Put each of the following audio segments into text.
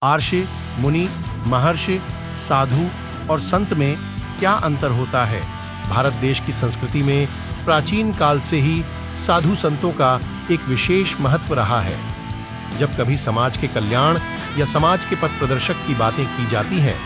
आर्षि, मुनि, महर्षि, साधु और संत में क्या अंतर होता है? भारत देश की संस्कृति में प्राचीन काल से ही साधु संतों का एक विशेष महत्व रहा है। जब कभी समाज के कल्याण या समाज के पथ प्रदर्शक की बातें की जाती हैं,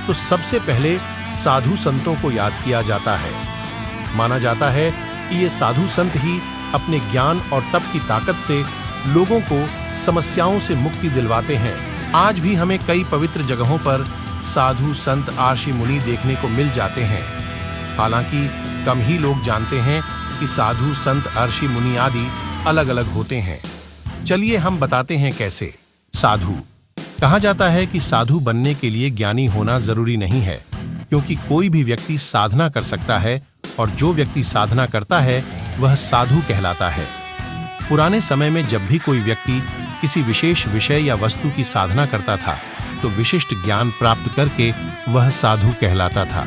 तो सबसे पहले साधु संतों को याद किया जाता है। माना जाता है कि ये साधु संत ही अपने ज्ञान और तप की ताकत से लोगों को समस्याओं से मुक्ति दिलवाते हैं। आज भी हमें कई पवित्र जगहों पर साधु संत आर्षि मुनि देखने को मिल जाते हैं। हालांकि कम ही लोग जानते हैं कि साधु संत आर्षि मुनि आदि अलग अलग होते हैं। चलिए हम बताते हैं कैसे। साधु। कहा जाता है कि साधु बनने के लिए ज्ञानी होना जरूरी नहीं है, क्योंकि कोई भी व्यक्ति साधना कर सकता है और जो व्यक्ति साधना करता है वह साधु कहलाता है। पुराने समय में जब भी कोई व्यक्ति किसी विशेष विषय या वस्तु की साधना करता था, तो विशिष्ट ज्ञान प्राप्त करके वह साधु कहलाता था।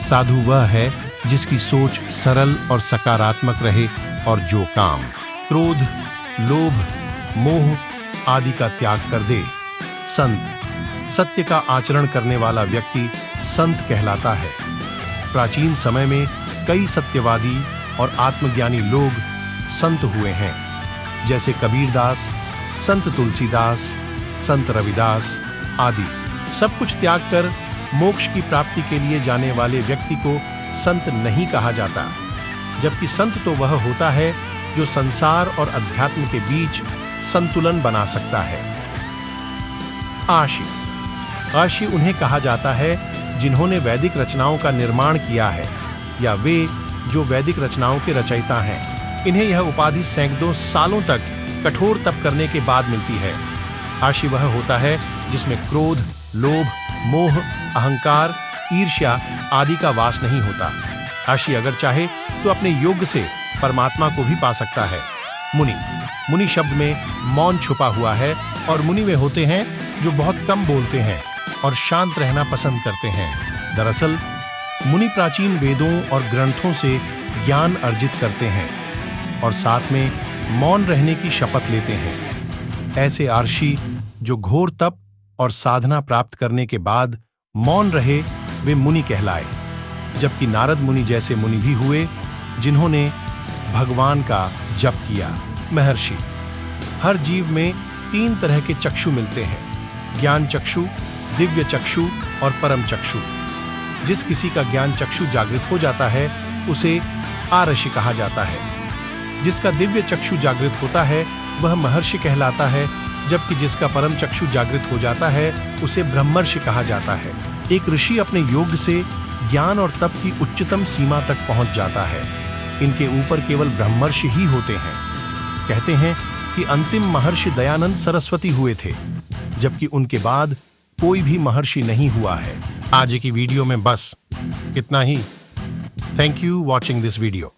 साधु वह है जिसकी सोच सरल और सकारात्मक रहे और जो काम, क्रोध, लोभ, मोह आदि का त्याग कर दे। संत। सत्य का आचरण करने वाला व्यक्ति संत कहलाता है। प्राचीन समय में कई सत्यवादी और आत्मज्ञानी लोग संत हुए हैं, जैसे कबीरदास, संत तुलसीदास, संत रविदास आदि। सब कुछ त्याग कर मोक्ष की प्राप्ति के लिए जाने वाले व्यक्ति को संत नहीं कहा जाता, जबकि संत तो वह होता है जो संसार और अध्यात्म के बीच संतुलन बना सकता है। आर्षि। आर्षि उन्हें कहा जाता है जिन्होंने वैदिक रचनाओं का निर्माण किया है, या वे जो वैदिक रचनाओं के रचयिता हैं। इन्हें यह उपाधि सैकड़ों सालों तक कठोर तप करने के बाद मिलती है। आर्षि वह होता है जिसमें क्रोध, लोभ, मोह, अहंकार, ईर्ष्या आदि का वास नहीं होता। आर्षि अगर चाहे तो अपने योग से परमात्मा को भी पा सकता है। मुनि। मुनि शब्द में मौन छुपा हुआ है और मुनि वे होते हैं जो बहुत कम बोलते हैं और शांत रहना पसंद करते हैं। दरअसल मुनि प्राचीन वेदों और ग्रंथों से ज्ञान अर्जित करते हैं और साथ में मौन रहने की शपथ लेते हैं। ऐसे आर्षि जो घोर तप और साधना प्राप्त करने के बाद मौन रहे, वे मुनि कहलाए। जबकि नारद मुनि जैसे मुनि भी हुए जिन्होंने भगवान का जप किया। महर्षि। हर जीव में 3 तरह के चक्षु मिलते हैं, ज्ञान चक्षु, दिव्य चक्षु और परम चक्षु। जिस किसी का ज्ञान चक्षु जागृत हो जाता है उसे आर्षि कहा जाता है। जिसका दिव्य चक्षु जागृत होता है वह महर्षि कहलाता है, जबकि जिसका परम चक्षु जागृत हो जाता है उसे ब्रह्मर्षि कहा जाता है। एक ऋषि अपने योग से ज्ञान और तप की उच्चतम सीमा तक पहुंच जाता है। इनके ऊपर केवल ब्रह्मर्षि ही होते हैं। कहते हैं कि अंतिम महर्षि दयानंद सरस्वती हुए थे, जबकि उनके बाद कोई भी महर्षि नहीं हुआ है। आज की वीडियो में बस इतना ही। Thank you watching this video.